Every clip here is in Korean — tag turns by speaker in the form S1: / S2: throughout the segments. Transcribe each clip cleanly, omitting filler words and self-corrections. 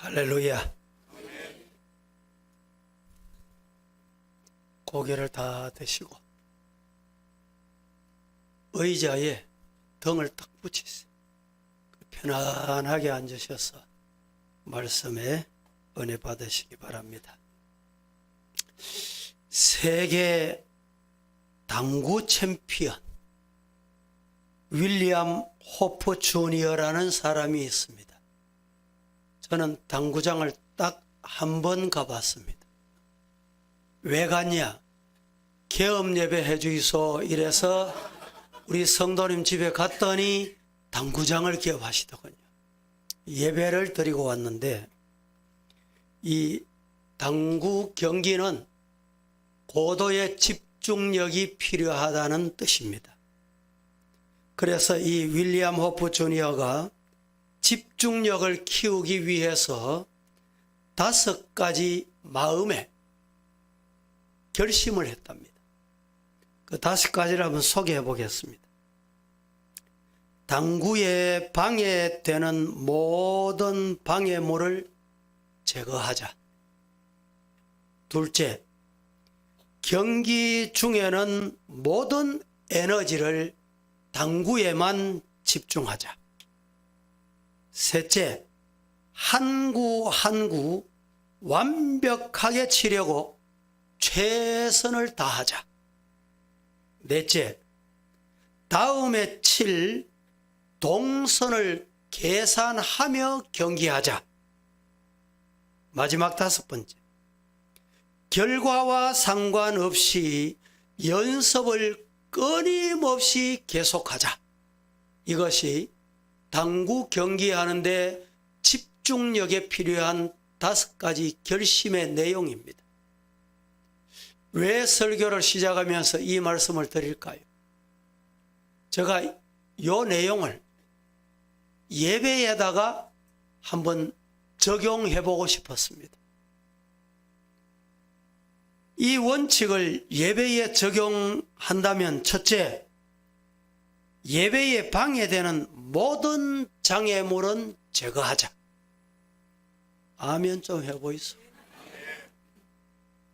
S1: 할렐루야. 고개를 다 드시고 의자에 등을 딱 붙이세요. 편안하게 앉으셔서 말씀에 은혜 받으시기 바랍니다. 세계 당구 챔피언 윌리엄 호프 주니어라는 사람이 있습니다. 저는 당구장을 딱 한 번 가봤습니다. 왜 갔냐? 개업 예배 해주이소 이래서 우리 성도님 집에 갔더니 당구장을 개업하시더군요. 예배를 드리고 왔는데 이 당구 경기는 고도의 집중력이 필요하다는 뜻입니다. 그래서 이 윌리엄 호프 주니어가 집중력을 키우기 위해서 5가지 마음의 결심을 했답니다. 그 5가지를 한번 소개해 보겠습니다. 당구에 방해되는 모든 방해물을 제거하자. 둘째, 경기 중에는 모든 에너지를 당구에만 집중하자. 셋째, 한 구 한 구 완벽하게 치려고 최선을 다하자. 넷째, 다음에 칠 동선을 계산하며 경기하자. 마지막 5번째, 결과와 상관없이 연습을 끊임없이 계속하자. 이것이 당구 경기하는데 집중력에 필요한 5가지 결심의 내용입니다. 왜 설교를 시작하면서 이 말씀을 드릴까요? 제가 이 내용을 예배에다가 한번 적용해 보고 싶었습니다. 이 원칙을 예배에 적용한다면 첫째, 예배에 방해되는 모든 장애물은 제거하자. 아멘 좀 해보이소.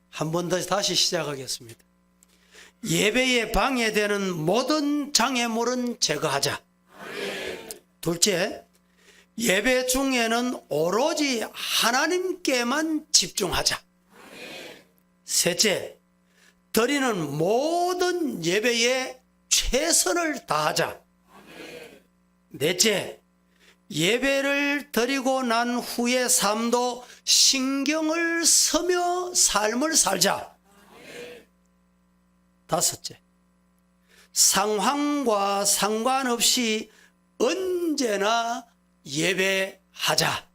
S1: 한 번 더 다시 시작하겠습니다. 예배에 방해되는 모든 장애물은 제거하자. 둘째, 예배 중에는 오로지 하나님께만 집중하자. 셋째, 드리는 모든 예배에 최선을 다하자. 넷째, 예배를 드리고 난 후의 삶도 신경을 쓰며 삶을 살자. 다섯째, 상황과 상관없이 언제나 예배하자.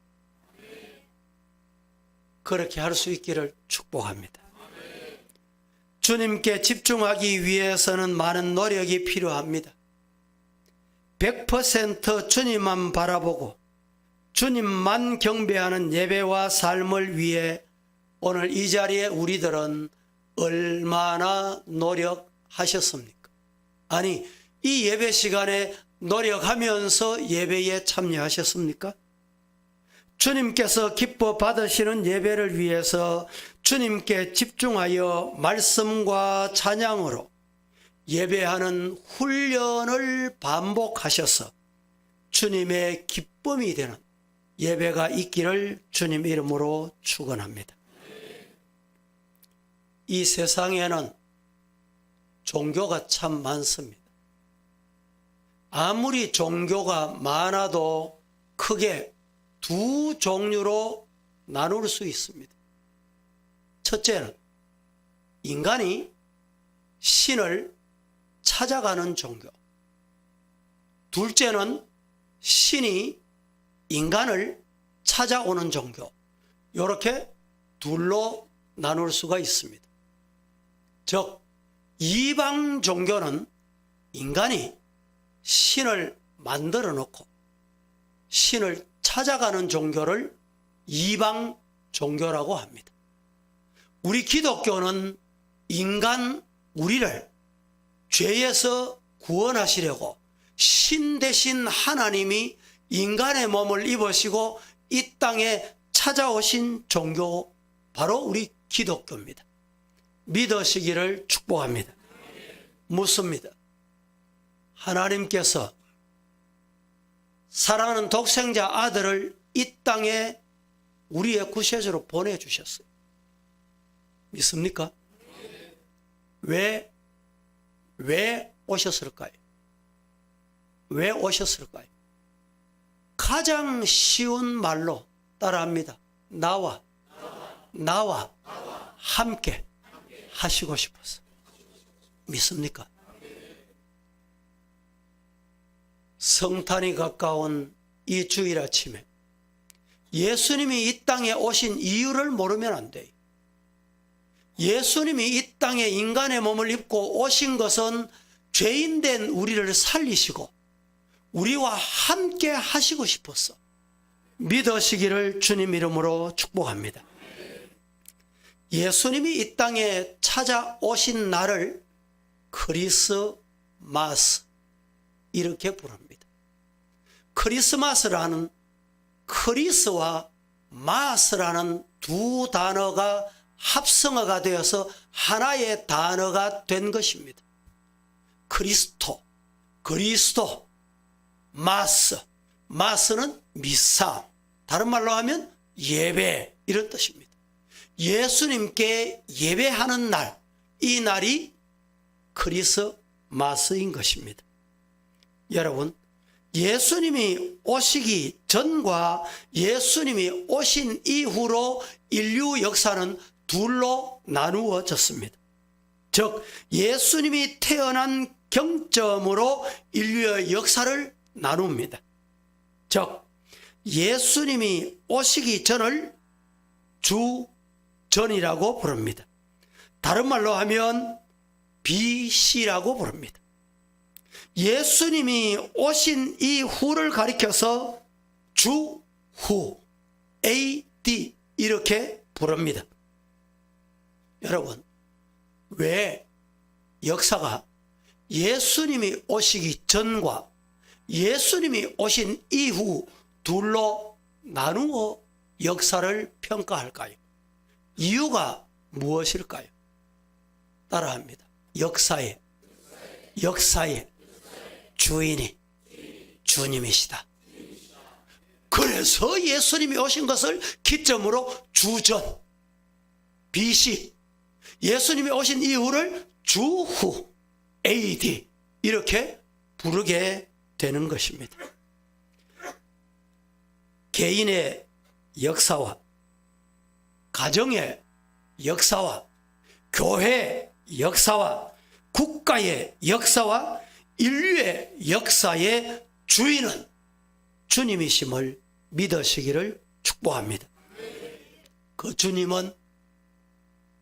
S1: 그렇게 할 수 있기를 축복합니다. 주님께 집중하기 위해서는 많은 노력이 필요합니다. 100% 주님만 바라보고 주님만 경배하는 예배와 삶을 위해 오늘 이 자리에 우리들은 얼마나 노력하셨습니까? 아니, 이 예배 시간에 노력하면서 예배에 참여하셨습니까? 주님께서 기뻐 받으시는 예배를 위해서 주님께 집중하여 말씀과 찬양으로 예배하는 훈련을 반복하셔서 주님의 기쁨이 되는 예배가 있기를 주님 이름으로 축원합니다. 이 세상에는 종교가 참 많습니다. 아무리 종교가 많아도 크게 2 종류로 나눌 수 있습니다. 첫째는 인간이 신을 찾아가는 종교. 둘째는 신이 인간을 찾아오는 종교. 이렇게 둘로 나눌 수가 있습니다. 즉, 이방 종교는 인간이 신을 만들어 놓고 신을 찾아가는 종교를 이방 종교라고 합니다. 우리 기독교는 인간 우리를 죄에서 구원하시려고 신 대신 하나님이 인간의 몸을 입으시고 이 땅에 찾아오신 종교 바로 우리 기독교입니다. 믿으시기를 축복합니다. 묻습니다. 하나님께서 사랑하는 독생자 아들을 이 땅에 우리의 구세주로 보내주셨어요. 믿습니까? 왜 오셨을까요? 왜 오셨을까요? 가장 쉬운 말로 따라합니다. 나와 함께 하시고 싶어서. 믿습니까? 성탄이 가까운 이 주일 아침에 예수님이 이 땅에 오신 이유를 모르면 안 돼요. 예수님이 이 땅에 인간의 몸을 입고 오신 것은 죄인된 우리를 살리시고 우리와 함께 하시고 싶었어. 믿으시기를 주님 이름으로 축복합니다. 예수님이 이 땅에 찾아오신 날을 크리스마스 이렇게 부릅니다. 크리스마스라는 크리스와 마스라는 두 단어가 합성어가 되어서 하나의 단어가 된 것입니다. 그리스도, 마스, 마스는 미사, 다른 말로 하면 예배 이런 뜻입니다. 예수님께 예배하는 날, 이 날이 크리스마스인 것입니다. 여러분, 예수님이 오시기 전과 예수님이 오신 이후로 인류 역사는 둘로 나누어졌습니다. 즉 예수님이 태어난 경점으로 인류의 역사를 나눕니다. 즉 예수님이 오시기 전을 주전이라고 부릅니다. 다른 말로 하면 BC라고 부릅니다. 예수님이 오신 이후를 가리켜서 주후 AD 이렇게 부릅니다. 여러분, 왜 역사가 예수님이 오시기 전과 예수님이 오신 이후 둘로 나누어 역사를 평가할까요? 이유가 무엇일까요? 따라합니다. 역사의 주인이 주님이시다. 그래서 예수님이 오신 것을 기점으로 주전, BC, 예수님이 오신 이후를 주후, AD 이렇게 부르게 되는 것입니다. 개인의 역사와 가정의 역사와 교회의 역사와 국가의 역사와 인류의 역사의 주인은 주님이심을 믿으시기를 축복합니다. 그 주님은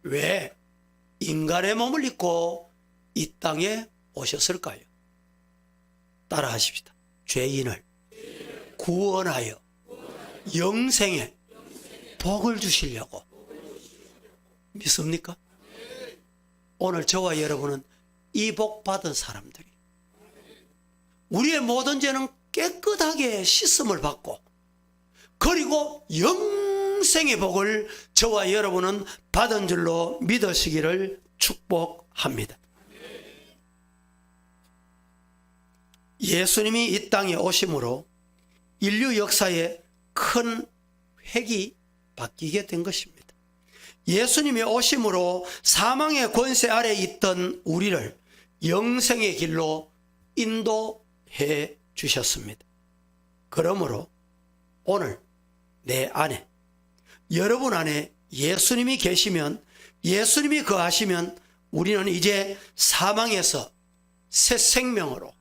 S1: 왜 인간의 몸을 입고 이 땅에 오셨을까요? 따라하십시다. 죄인을 구원하여 영생에 복을 주시려고. 믿습니까? 오늘 저와 여러분은 이 복 받은 사람들이 우리의 모든 죄는 깨끗하게 씻음을 받고 그리고 영생의 복을 저와 여러분은 받은 줄로 믿으시기를 축복합니다. 예수님이 이 땅에 오심으로 인류 역사에 큰 획이 바뀌게 된 것입니다. 예수님이 오심으로 사망의 권세 아래 있던 우리를 영생의 길로 인도해 주셨습니다. 그러므로 오늘 내 안에, 여러분 안에 예수님이 계시면, 예수님이 거하시면 우리는 이제 사망에서 새 생명으로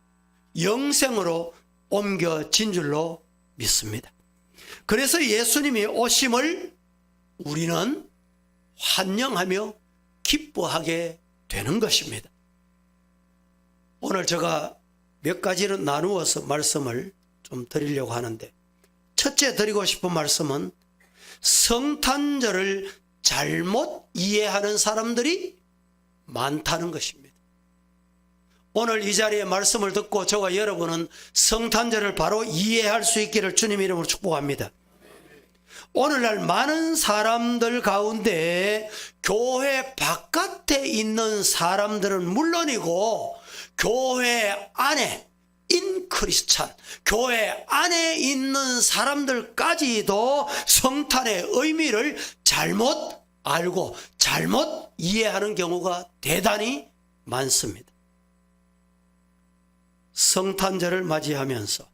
S1: 영생으로 옮겨진 줄로 믿습니다. 그래서 예수님이 오심을 우리는 환영하며 기뻐하게 되는 것입니다. 오늘 제가 몇 가지로 나누어서 말씀을 좀 드리려고 하는데, 첫째 드리고 싶은 말씀은 성탄절을 잘못 이해하는 사람들이 많다는 것입니다. 오늘 이 자리에 말씀을 듣고 저와 여러분은 성탄절을 바로 이해할 수 있기를 주님 이름으로 축복합니다. 오늘날 많은 사람들 가운데 교회 바깥에 있는 사람들은 물론이고 교회 안에 인크리스찬, 교회 안에 있는 사람들까지도 성탄의 의미를 잘못 알고 잘못 이해하는 경우가 대단히 많습니다. 성탄절을 맞이하면서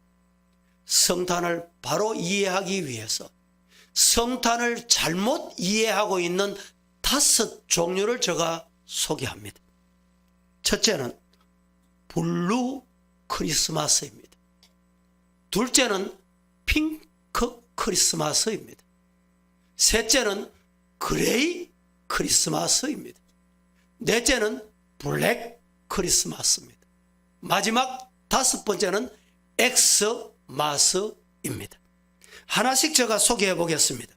S1: 성탄을 바로 이해하기 위해서 성탄을 잘못 이해하고 있는 5 종류를 제가 소개합니다. 첫째는 블루 크리스마스입니다. 둘째는 핑크 크리스마스입니다. 셋째는 그레이 크리스마스입니다. 넷째는 블랙 크리스마스입니다. 마지막 5번째는 엑스마스입니다. 하나씩 제가 소개해 보겠습니다.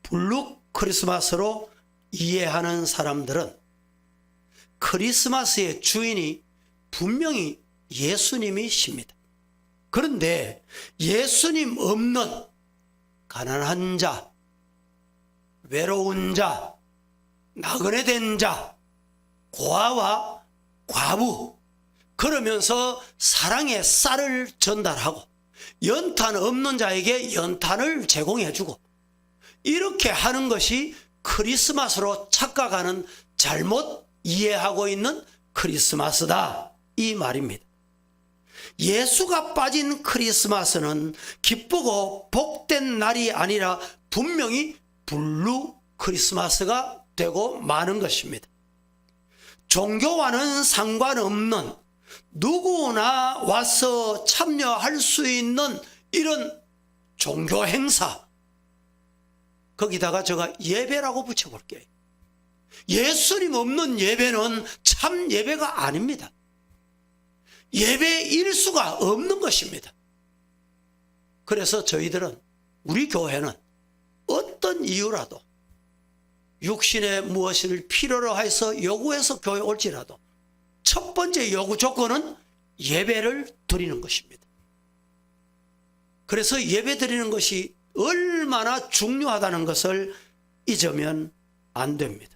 S1: 블루 크리스마스로 이해하는 사람들은 크리스마스의 주인이 분명히 예수님이십니다. 그런데 예수님 없는 가난한 자, 외로운 자, 나그네 된 자, 고아와 과부, 그러면서 사랑의 쌀을 전달하고 연탄 없는 자에게 연탄을 제공해주고 이렇게 하는 것이 크리스마스로 착각하는 잘못 이해하고 있는 크리스마스다, 이 말입니다. 예수가 빠진 크리스마스는 기쁘고 복된 날이 아니라 분명히 블루 크리스마스가 되고 마는 것입니다. 종교와는 상관없는 누구나 와서 참여할 수 있는 이런 종교 행사, 거기다가 제가 예배라고 붙여볼게요. 예수님 없는 예배는 참 예배가 아닙니다. 예배일 수가 없는 것입니다. 그래서 저희들은, 우리 교회는 어떤 이유라도 육신의 무엇을 필요로 해서 요구해서 교회 올지라도 첫 번째 요구 조건은 예배를 드리는 것입니다. 그래서 예배 드리는 것이 얼마나 중요하다는 것을 잊으면 안 됩니다.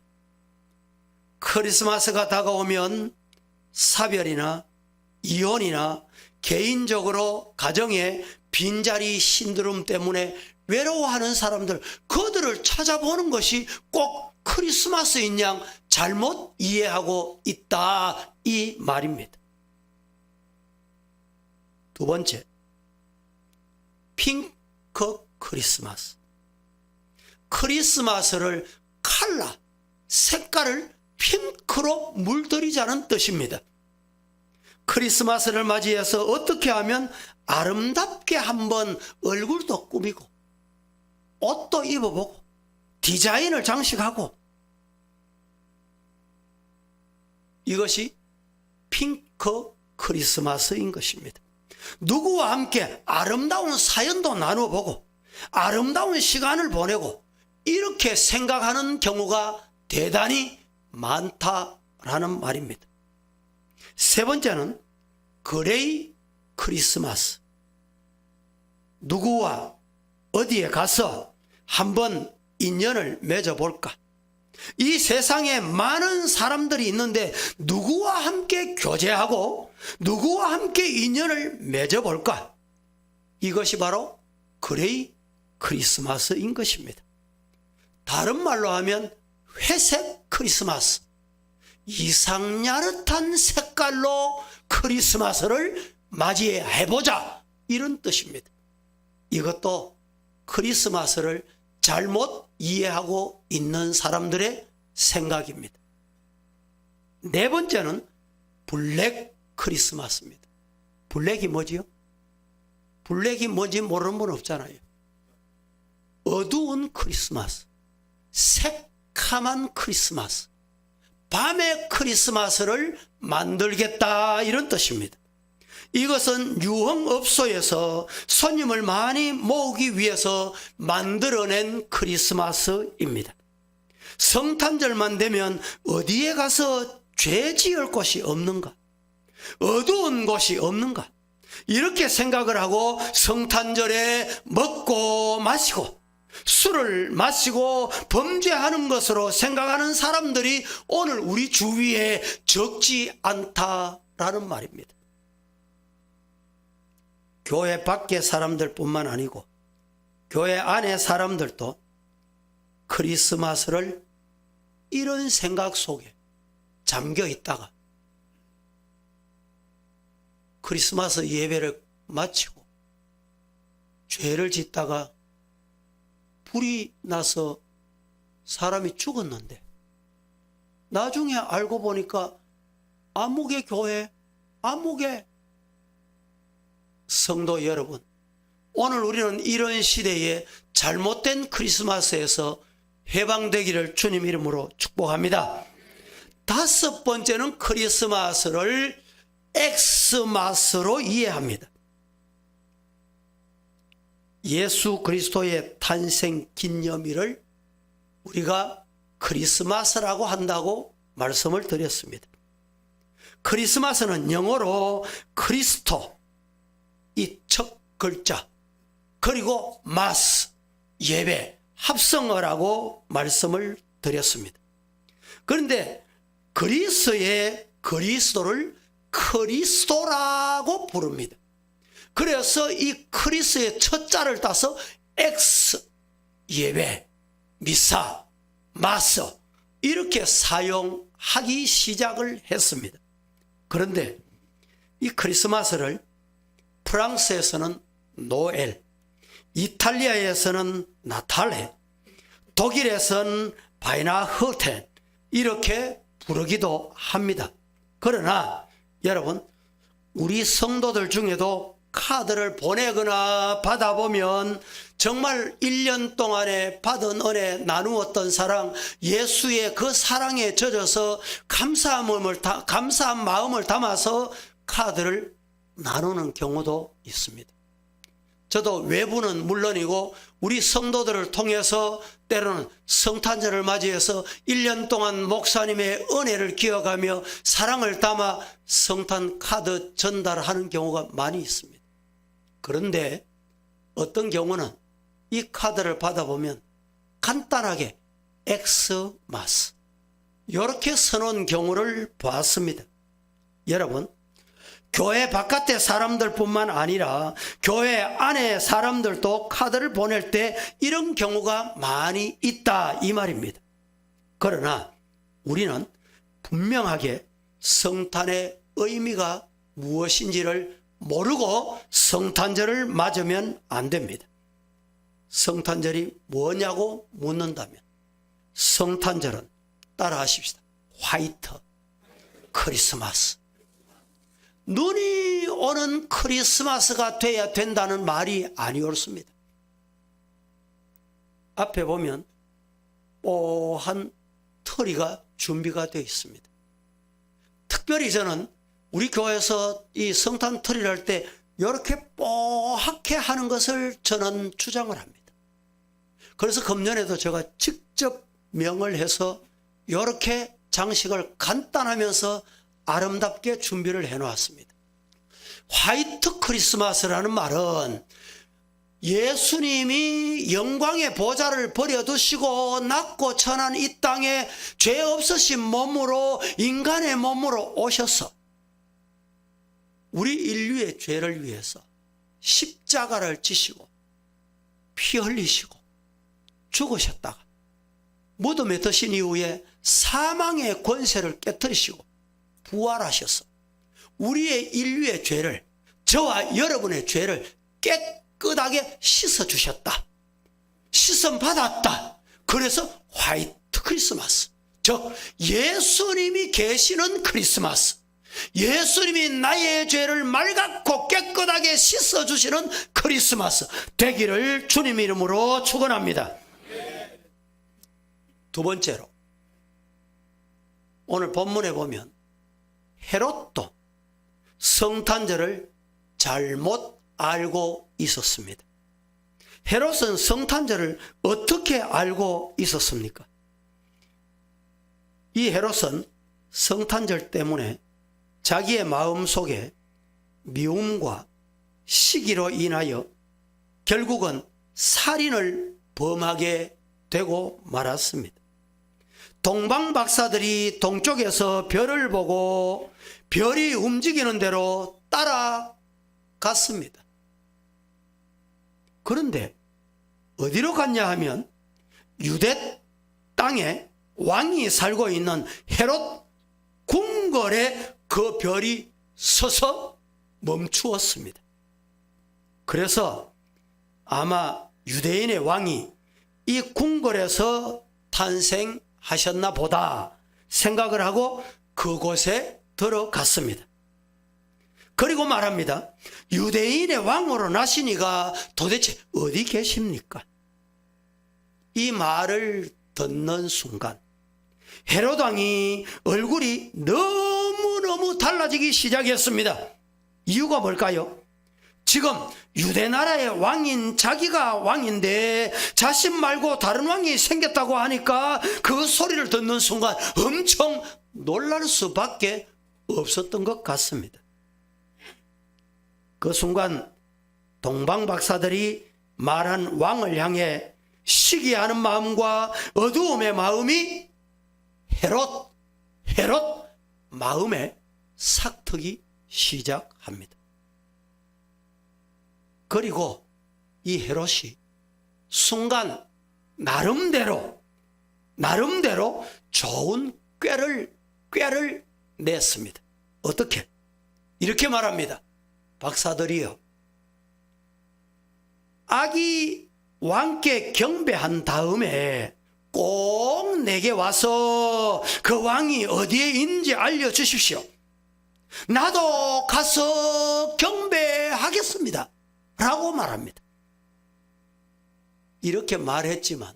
S1: 크리스마스가 다가오면 사별이나 이혼이나 개인적으로 가정의 빈자리 신드롬 때문에 외로워하는 사람들, 그들을 찾아보는 것이 꼭 크리스마스인 양 잘못 이해하고 있다, 이 말입니다. 두 번째, 핑크 크리스마스. 크리스마스를 컬러, 색깔을 핑크로 물들이자는 뜻입니다. 크리스마스를 맞이해서 어떻게 하면 아름답게 한번 얼굴도 꾸미고 옷도 입어보고 디자인을 장식하고, 이것이 핑크 크리스마스인 것입니다. 누구와 함께 아름다운 사연도 나눠보고 아름다운 시간을 보내고 이렇게 생각하는 경우가 대단히 많다라는 말입니다. 세 번째는 그레이 크리스마스. 누구와 어디에 가서 한번 인연을 맺어볼까? 이 세상에 많은 사람들이 있는데 누구와 함께 교제하고 누구와 함께 인연을 맺어볼까? 이것이 바로 그레이 크리스마스인 것입니다. 다른 말로 하면 회색 크리스마스, 이상야릇한 색깔로 크리스마스를 맞이해보자, 이런 뜻입니다. 이것도 크리스마스를 잘못 이해하고 있는 사람들의 생각입니다. 네 번째는 블랙 크리스마스입니다. 블랙이 뭐지요? 블랙이 뭔지 모르는 분 없잖아요. 어두운 크리스마스, 새카만 크리스마스, 밤의 크리스마스를 만들겠다, 이런 뜻입니다. 이것은 유흥업소에서 손님을 많이 모으기 위해서 만들어낸 크리스마스입니다. 성탄절만 되면 어디에 가서 죄 지을 곳이 없는가? 어두운 곳이 없는가? 이렇게 생각을 하고 성탄절에 먹고 마시고 술을 마시고 범죄하는 것으로 생각하는 사람들이 오늘 우리 주위에 적지 않다라는 말입니다. 교회 밖의 사람들뿐만 아니고 교회 안의 사람들도 크리스마스를 이런 생각 속에 잠겨 있다가 크리스마스 예배를 마치고 죄를 짓다가 불이 나서 사람이 죽었는데 나중에 알고 보니까 아무개 교회, 아무개 성도 여러분, 오늘 우리는 이런 시대에 잘못된 크리스마스에서 해방되기를 주님 이름으로 축복합니다. 다섯 번째는 크리스마스를 엑스마스로 이해합니다. 예수 그리스도의 탄생 기념일을 우리가 크리스마스라고 한다고 말씀을 드렸습니다. 크리스마스는 영어로 크리스토, 이 첫 글자, 그리고 마스, 예배, 합성어라고 말씀을 드렸습니다. 그런데 그리스의 그리스도를 크리스도라고 부릅니다. 그래서 이 크리스의 첫 자를 따서 엑스, 예배, 미사, 마스 이렇게 사용하기 시작을 했습니다. 그런데 이 크리스마스를 프랑스에서는 노엘, 이탈리아에서는 나탈레, 독일에서는 바이나흐텐 이렇게 부르기도 합니다. 그러나 여러분, 우리 성도들 중에도 카드를 보내거나 받아보면 정말 1년 동안에 받은 은혜, 나누었던 사랑, 예수의 그 사랑에 젖어서 감사한 마음을 담아서 카드를 나누는 경우도 있습니다. 저도 외부는 물론이고 우리 성도들을 통해서 때로는 성탄절을 맞이해서 1년 동안 목사님의 은혜를 기억하며 사랑을 담아 성탄 카드 전달하는 경우가 많이 있습니다. 그런데 어떤 경우는 이 카드를 받아보면 간단하게 엑스마스 이렇게 써놓은 경우를 봤습니다. 여러분, 교회 바깥의 사람들뿐만 아니라 교회 안의 사람들도 카드를 보낼 때 이런 경우가 많이 있다 이 말입니다. 그러나 우리는 분명하게 성탄의 의미가 무엇인지를 모르고 성탄절을 맞으면 안 됩니다. 성탄절이 뭐냐고 묻는다면 성탄절은 따라 하십시다. 화이트 크리스마스. 눈이 오는 크리스마스가 돼야 된다는 말이 아니 옳습니다. 앞에 보면 뽀한 트리가 준비가 되어 있습니다. 특별히 저는 우리 교회에서 이 성탄 트리를 할 때 이렇게 뽀얗게 하는 것을 저는 주장을 합니다. 그래서 금년에도 제가 직접 명을 해서 이렇게 장식을 간단하면서 아름답게 준비를 해놓았습니다. 화이트 크리스마스라는 말은 예수님이 영광의 보좌를 버려두시고 낮고 천한 이 땅에 죄 없으신 몸으로 인간의 몸으로 오셔서 우리 인류의 죄를 위해서 십자가를 지시고 피 흘리시고 죽으셨다가 무덤에 드신 이후에 사망의 권세를 깨뜨리시고 부활하셔서 우리의 인류의 죄를, 저와 여러분의 죄를 깨끗하게 씻어주셨다. 씻음 받았다. 그래서 화이트 크리스마스, 즉 예수님이 계시는 크리스마스, 예수님이 나의 죄를 맑고 깨끗하게 씻어주시는 크리스마스 되기를 주님 이름으로 축원합니다. 두 번째로 오늘 본문에 보면 헤롯도 성탄절을 잘못 알고 있었습니다. 헤롯은 성탄절을 어떻게 알고 있었습니까? 이 헤롯은 성탄절 때문에 자기의 마음속에 미움과 시기로 인하여 결국은 살인을 범하게 되고 말았습니다. 동방 박사들이 동쪽에서 별을 보고 별이 움직이는 대로 따라갔습니다. 그런데 어디로 갔냐 하면 유대 땅에 왕이 살고 있는 헤롯 궁궐에 그 별이 서서 멈추었습니다. 그래서 아마 유대인의 왕이 이 궁궐에서 탄생하셨나 보다 생각을 하고 그곳에 들어갔습니다. 그리고 말합니다. 유대인의 왕으로 나시니가 도대체 어디 계십니까? 이 말을 듣는 순간 헤롯 왕이 얼굴이 너무너무 달라지기 시작했습니다. 이유가 뭘까요? 지금 유대 나라의 왕인 자기가 왕인데 자신 말고 다른 왕이 생겼다고 하니까 그 소리를 듣는 순간 엄청 놀랄 수밖에 없었던 것 같습니다. 그 순간 동방 박사들이 말한 왕을 향해 시기하는 마음과 어두움의 마음이 헤롯 마음에 삭트기 시작합니다. 그리고 이 헤롯이 순간 나름대로 좋은 꾀를 냈습니다. 어떻게? 이렇게 말합니다. 박사들이요, 아기 왕께 경배한 다음에 꼭 내게 와서 그 왕이 어디에 있는지 알려주십시오. 나도 가서 경배하겠습니다 라고 말합니다. 이렇게 말했지만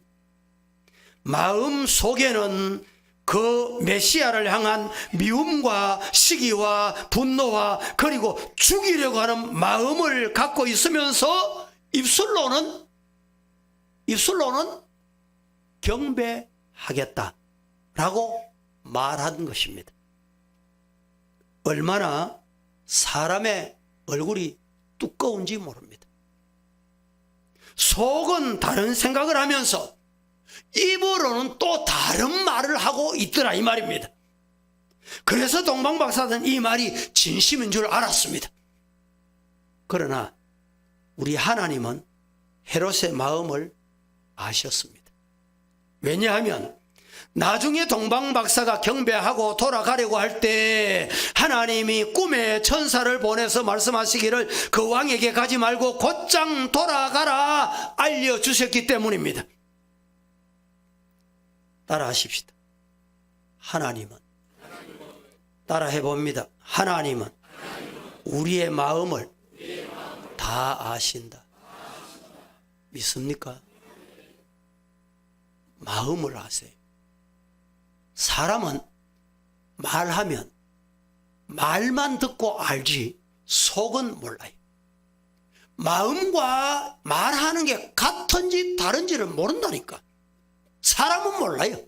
S1: 마음 속에는 그 메시아를 향한 미움과 시기와 분노와 그리고 죽이려고 하는 마음을 갖고 있으면서 입술로는 경배하겠다라고 말한 것입니다. 얼마나 사람의 얼굴이 두꺼운지 모릅니다. 속은 다른 생각을 하면서 입으로는 또 다른 말을 하고 있더라 이 말입니다. 그래서 동방박사들은 이 말이 진심인 줄 알았습니다. 그러나 우리 하나님은 헤롯의 마음을 아셨습니다. 왜냐하면 나중에 동방박사가 경배하고 돌아가려고 할 때 하나님이 꿈에 천사를 보내서 말씀하시기를 그 왕에게 가지 말고 곧장 돌아가라 알려주셨기 때문입니다. 따라하십시다. 하나님은, 따라해봅니다. 하나님은 우리의 마음을 다 아신다. 믿습니까? 마음을 아세요. 사람은 말하면 말만 듣고 알지 속은 몰라요. 마음과 말하는 게 같은지 다른지를 모른다니까. 사람은 몰라요.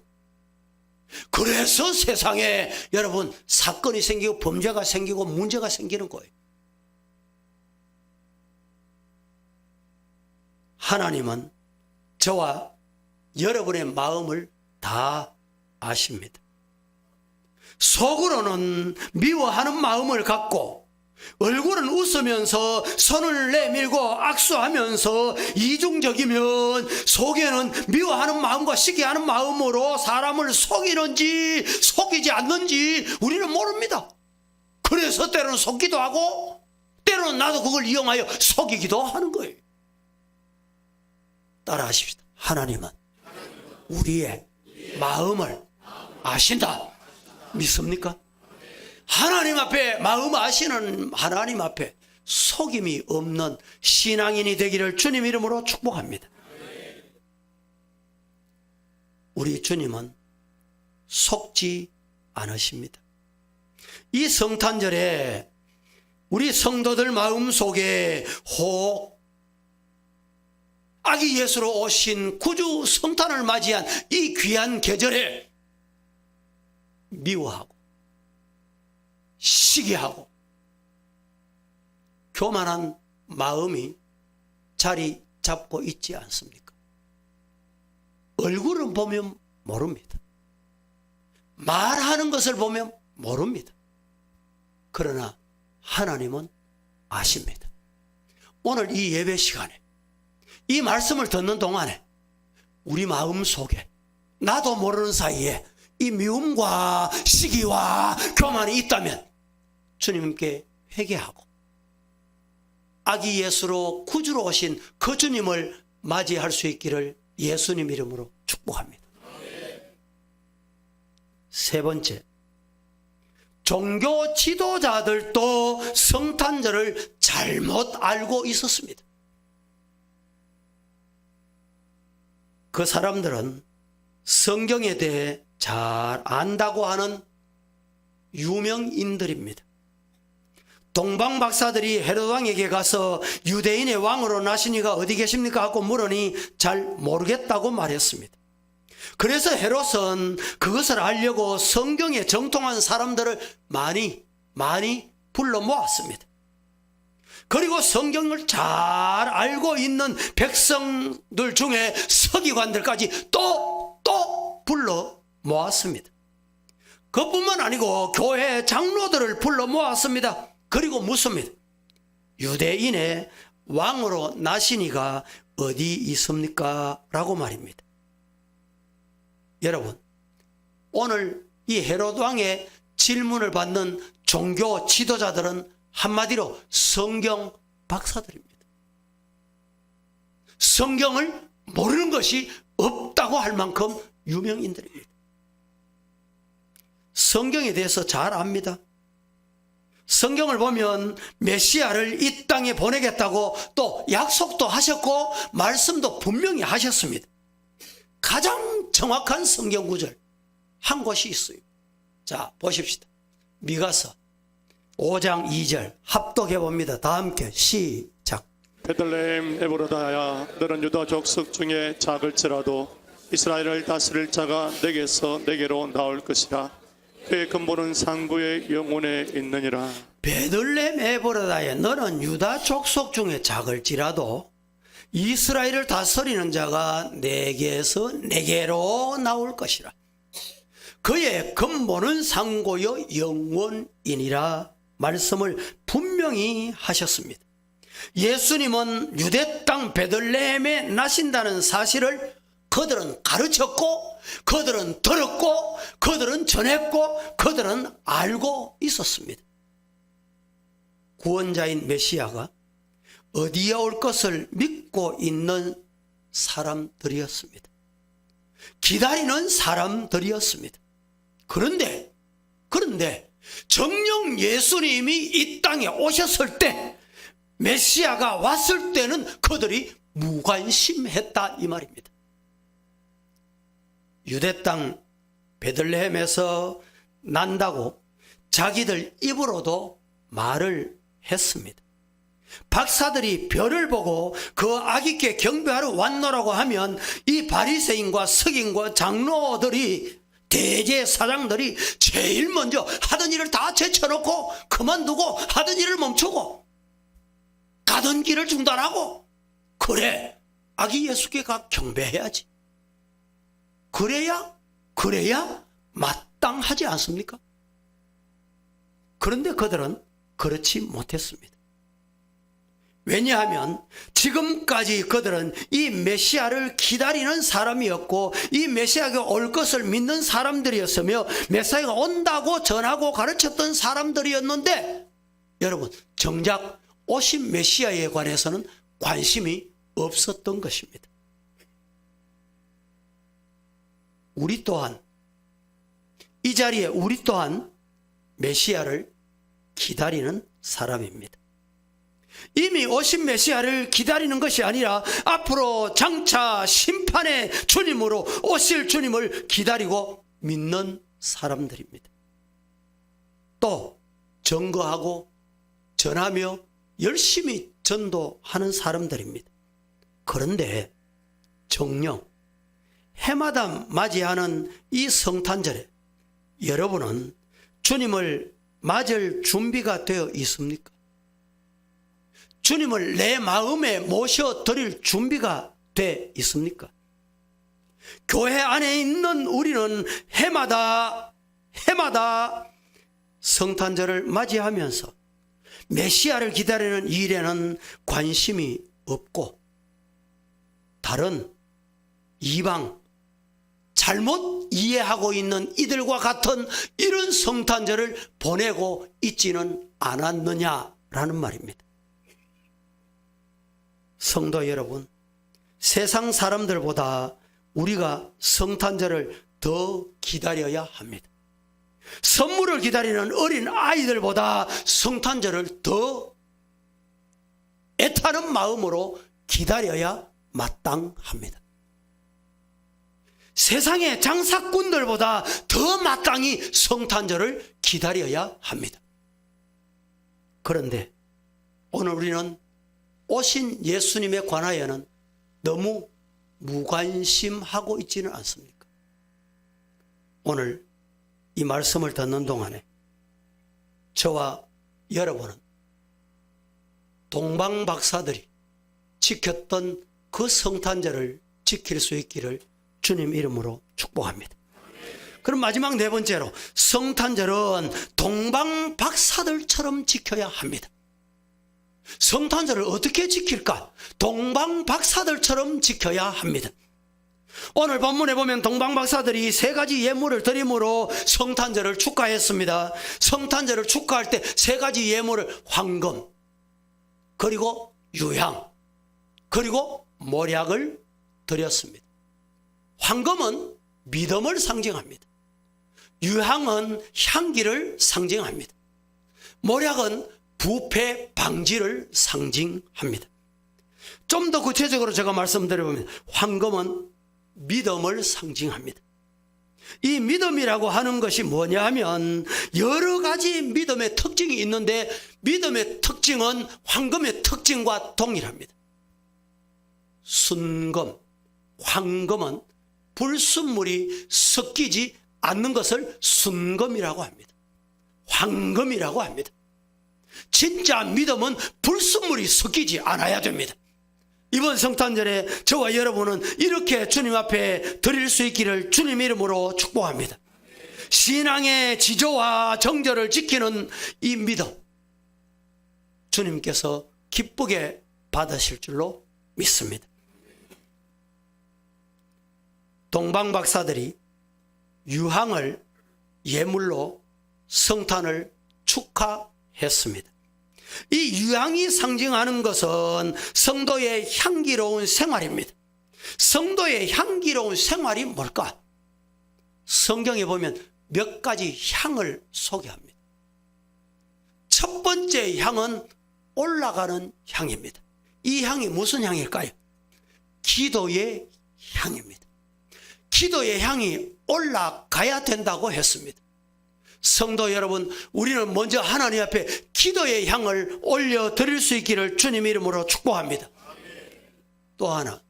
S1: 그래서 세상에 여러분 사건이 생기고 범죄가 생기고 문제가 생기는 거예요. 하나님은 저와 여러분의 마음을 다 아십니다. 속으로는 미워하는 마음을 갖고 얼굴은 웃으면서 손을 내밀고 악수하면서 이중적이면 속에는 미워하는 마음과 시기하는 마음으로 사람을 속이는지 속이지 않는지 우리는 모릅니다. 그래서 때로는 속기도 하고 때로는 나도 그걸 이용하여 속이기도 하는 거예요. 따라하십시다. 하나님은 우리의 마음을 아신다. 믿습니까? 하나님 앞에 마음 아시는 하나님 앞에 속임이 없는 신앙인이 되기를 주님 이름으로 축복합니다. 우리 주님은 속지 않으십니다. 이 성탄절에 우리 성도들 마음속에 혹 아기 예수로 오신 구주 성탄을 맞이한 이 귀한 계절에 미워하고 시기하고 교만한 마음이 자리 잡고 있지 않습니까? 얼굴은 보면 모릅니다. 말하는 것을 보면 모릅니다. 그러나 하나님은 아십니다. 오늘 이 예배 시간에 이 말씀을 듣는 동안에 우리 마음 속에 나도 모르는 사이에 이 미움과 시기와 교만이 있다면 주님께 회개하고 아기 예수로 구주로 오신 그 주님을 맞이할 수 있기를 예수님 이름으로 축복합니다. 세 번째, 종교 지도자들도 성탄절을 잘못 알고 있었습니다. 그 사람들은 성경에 대해 잘 안다고 하는 유명인들입니다. 동방 박사들이 헤롯 왕에게 가서 유대인의 왕으로 나시니가 어디 계십니까 하고 물으니 잘 모르겠다고 말했습니다. 그래서 헤롯은 그것을 알려고 성경에 정통한 사람들을 많이 불러 모았습니다. 그리고 성경을 잘 알고 있는 백성들 중에 서기관들까지 또 불러 모았습니다. 그뿐만 아니고 교회 장로들을 불러 모았습니다. 그리고 묻습니다. 유대인의 왕으로 나시니가 어디 있습니까? 라고 말입니다. 여러분, 오늘 이 헤롯 왕의 질문을 받는 종교 지도자들은 한마디로 성경 박사들입니다. 성경을 모르는 것이 없다고 할 만큼 유명인들입니다. 성경에 대해서 잘 압니다. 성경을 보면 메시아를 이 땅에 보내겠다고 또 약속도 하셨고 말씀도 분명히 하셨습니다. 가장 정확한 성경 구절 한 곳이 있어요. 자, 보십시다. 미가서 5장 2절 합독해 봅니다. 다 함께 시작.
S2: 베들레헴 에브라다야, 너는 유다 족속 중에 작을지라도 이스라엘을 다스릴 자가 내게서 내게로 나올 것이라. 그의 근본은 상부의 영혼에 있느니라.
S1: 베들레헴 에브라다야, 너는 유다 족속 중에 작을지라도 이스라엘을 다스리는 자가 내게서 내게로 나올 것이라. 그의 근본은 상고요 영원이니라 말씀을 분명히 하셨습니다. 예수님은 유대 땅 베들레헴에 나신다는 사실을 그들은 가르쳤고, 그들은 들었고, 그들은 전했고, 그들은 알고 있었습니다. 구원자인 메시아가 어디에 올 것을 믿고 있는 사람들이었습니다. 기다리는 사람들이었습니다. 그런데 정녕 예수님이 이 땅에 오셨을 때, 메시아가 왔을 때는 그들이 무관심했다 이 말입니다. 유대 땅 베들레헴에서 난다고 자기들 입으로도 말을 했습니다. 박사들이 별을 보고 그 아기께 경배하러 왔노라고 하면 이 바리새인과 서기관과 장로들이, 대제사장들이 제일 먼저 하던 일을 다 제쳐놓고 그만두고 하던 일을 멈추고 가던 길을 중단하고, 그래 아기 예수께 가 경배해야지, 그래야 마땅하지 않습니까? 그런데 그들은 그렇지 못했습니다. 왜냐하면 지금까지 그들은 이 메시아를 기다리는 사람이었고, 이 메시아가 올 것을 믿는 사람들이었으며, 메시아가 온다고 전하고 가르쳤던 사람들이었는데, 여러분, 정작 오신 메시아에 관해서는 관심이 없었던 것입니다. 우리 또한, 이 자리에 우리 또한 메시아를 기다리는 사람입니다. 이미 오신 메시아를 기다리는 것이 아니라 앞으로 장차 심판의 주님으로 오실 주님을 기다리고 믿는 사람들입니다. 또 증거하고 전하며 열심히 전도하는 사람들입니다. 그런데 정녕 해마다 맞이하는 이 성탄절에 여러분은 주님을 맞을 준비가 되어 있습니까? 주님을 내 마음에 모셔드릴 준비가 돼 있습니까? 교회 안에 있는 우리는 해마다 성탄절을 맞이하면서 메시아를 기다리는 일에는 관심이 없고 다른 이방 잘못 이해하고 있는 이들과 같은 이런 성탄절을 보내고 있지는 않았느냐라는 말입니다. 성도 여러분, 세상 사람들보다 우리가 성탄절을 더 기다려야 합니다. 선물을 기다리는 어린 아이들보다 성탄절을 더 애타는 마음으로 기다려야 마땅합니다. 세상의 장사꾼들보다 더 마땅히 성탄절을 기다려야 합니다. 그런데 오늘 우리는 오신 예수님에 관하여는 너무 무관심하고 있지는 않습니까? 오늘 이 말씀을 듣는 동안에 저와 여러분은 동방박사들이 지켰던 그 성탄절을 지킬 수 있기를 주님 이름으로 축복합니다. 그럼 마지막 네 번째로, 성탄절은 동방박사들처럼 지켜야 합니다. 성탄절을 어떻게 지킬까? 동방박사들처럼 지켜야 합니다. 오늘 본문에 보면 동방박사들이 세 가지 예물을 드림으로 성탄절을 축하했습니다. 성탄절을 축하할 때 세 가지 예물을 황금, 그리고 유향, 그리고 몰약을 드렸습니다. 황금은 믿음을 상징합니다. 유향은 향기를 상징합니다. 몰약은 부패 방지를 상징합니다. 좀 더 구체적으로 제가 말씀드려보면 황금은 믿음을 상징합니다. 이 믿음이라고 하는 것이 뭐냐 하면 여러 가지 믿음의 특징이 있는데 믿음의 특징은 황금의 특징과 동일합니다. 순금, 황금은 불순물이 섞이지 않는 것을 순금이라고 합니다. 황금이라고 합니다. 진짜 믿음은 불순물이 섞이지 않아야 됩니다. 이번 성탄절에 저와 여러분은 이렇게 주님 앞에 드릴 수 있기를 주님 이름으로 축복합니다. 신앙의 지조와 정절을 지키는 이 믿음, 주님께서 기쁘게 받으실 줄로 믿습니다. 동방박사들이 유향을 예물로 성탄을 축하했습니다. 이 유향이 상징하는 것은 성도의 향기로운 생활입니다. 성도의 향기로운 생활이 뭘까? 성경에 보면 몇 가지 향을 소개합니다. 첫 번째 향은 올라가는 향입니다. 이 향이 무슨 향일까요? 기도의 향입니다. 기도의 향이 올라가야 된다고 했습니다. 성도 여러분, 우리는 먼저 하나님 앞에 기도의 향을 올려 드릴 수 있기를 주님 이름으로 축복합니다. 또 하나,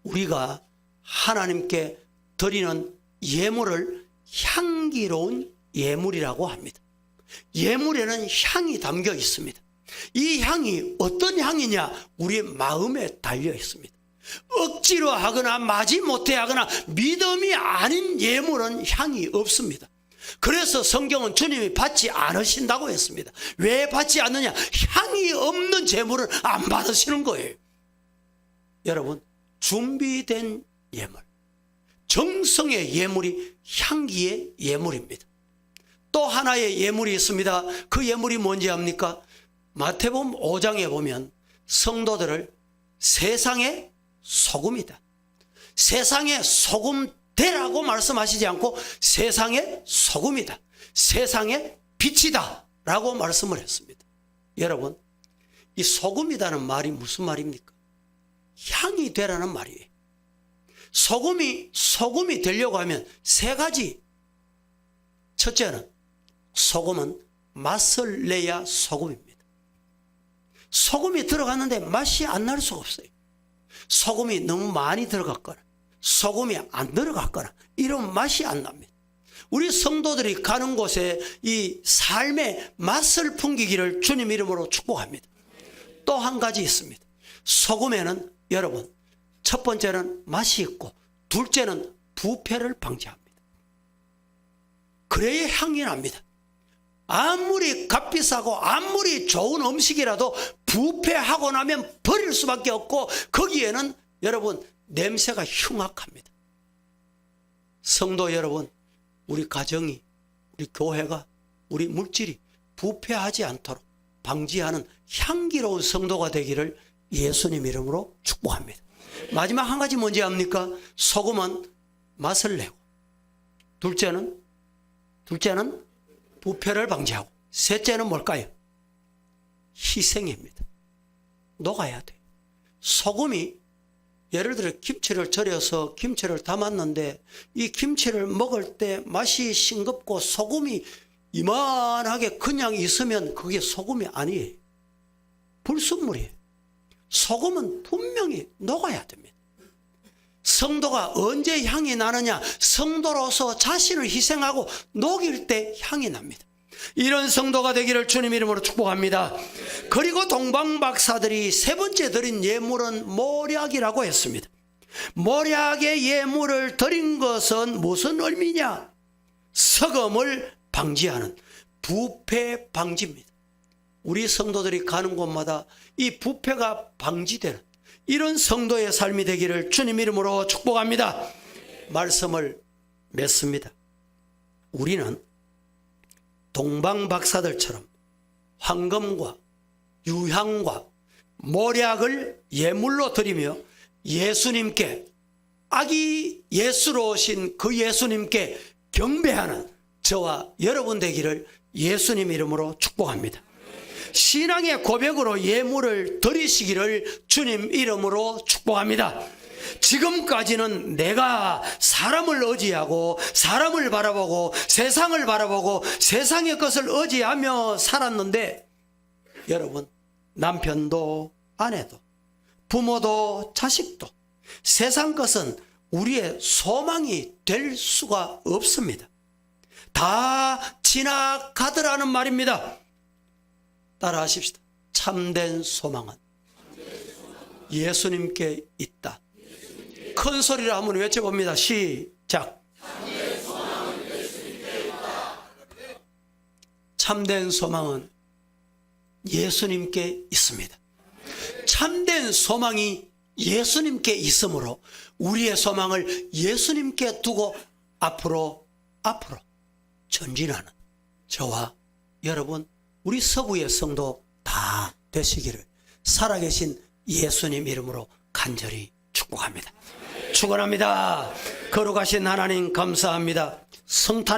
S1: 우리가 하나님께 드리는 예물을 향기로운 예물이라고 합니다. 예물에는 향이 담겨 있습니다. 이 향이 어떤 향이냐? 우리의 마음에 달려 있습니다. 억지로 하거나 마지못해 하거나 믿음이 아닌 예물은 향이 없습니다. 그래서 성경은 주님이 받지 않으신다고 했습니다. 왜 받지 않느냐? 향이 없는 제물은 안 받으시는 거예요. 여러분, 준비된 예물, 정성의 예물이 향기의 예물입니다. 또 하나의 예물이 있습니다. 그 예물이 뭔지 압니까? 마태복음 5장에 보면 성도들을 세상의 소금이다, 세상의 소금 되라고 말씀하시지 않고 세상의 소금이다, 세상의 빛이다 라고 말씀을 했습니다. 여러분, 이 소금이다는 말이 무슨 말입니까? 향이 되라는 말이에요. 소금이 되려고 하면 세 가지. 첫째는 소금은 맛을 내야 소금입니다. 소금이 들어갔는데 맛이 안 날 수가 없어요. 소금이 너무 많이 들어갔거나 소금이 안 들어갔거나 이런 맛이 안 납니다. 우리 성도들이 가는 곳에 이 삶의 맛을 풍기기를 주님 이름으로 축복합니다. 또 한 가지 있습니다. 소금에는 여러분, 첫 번째는 맛이 있고 둘째는 부패를 방지합니다. 그래야 향이 납니다. 아무리 값비싸고 아무리 좋은 음식이라도 부패하고 나면 버릴 수밖에 없고 거기에는 여러분 냄새가 흉악합니다. 성도 여러분, 우리 가정이, 우리 교회가, 우리 물질이 부패하지 않도록 방지하는 향기로운 성도가 되기를 예수님 이름으로 축복합니다. 마지막 한 가지 뭔지 압니까? 소금은 맛을 내고, 둘째는 부패를 방지하고, 셋째는 뭘까요? 희생입니다. 녹아야 돼요. 소금이 예를 들어 김치를 절여서 김치를 담았는데 이 김치를 먹을 때 맛이 싱겁고 소금이 이만하게 그냥 있으면 그게 소금이 아니에요. 불순물이에요. 소금은 분명히 녹아야 됩니다. 성도가 언제 향이 나느냐? 성도로서 자신을 희생하고 녹일 때 향이 납니다. 이런 성도가 되기를 주님 이름으로 축복합니다. 그리고 동방박사들이 세 번째 드린 예물은 모략이라고 했습니다. 모략의 예물을 드린 것은 무슨 의미냐? 석음을 방지하는 부패 방지입니다. 우리 성도들이 가는 곳마다 이 부패가 방지되는 이런 성도의 삶이 되기를 주님 이름으로 축복합니다. 말씀을 맺습니다. 우리는 동방박사들처럼 황금과 유향과 모략을 예물로 드리며 예수님께, 아기 예수로 오신 그 예수님께 경배하는 저와 여러분 되기를 예수님 이름으로 축복합니다. 신앙의 고백으로 예물을 드리시기를 주님 이름으로 축복합니다. 지금까지는 내가 사람을 의지하고 사람을 바라보고 세상을 바라보고 세상의 것을 의지하며 살았는데, 여러분, 남편도 아내도 부모도 자식도 세상 것은 우리의 소망이 될 수가 없습니다. 다 지나가더라는 말입니다. 따라하십시다. 참된 소망은 예수님께 있다. 큰 소리로 한번 외쳐봅니다. 시작. 참된 소망은 예수님께 있습니다. 참된 소망이 예수님께 있으므로 우리의 소망을 예수님께 두고 앞으로 전진하는 저와 여러분, 우리 서구의 성도 다 되시기를 살아계신 예수님 이름으로 간절히 축복합니다. 축원합니다. 거룩하신 하나님 감사합니다. 성탄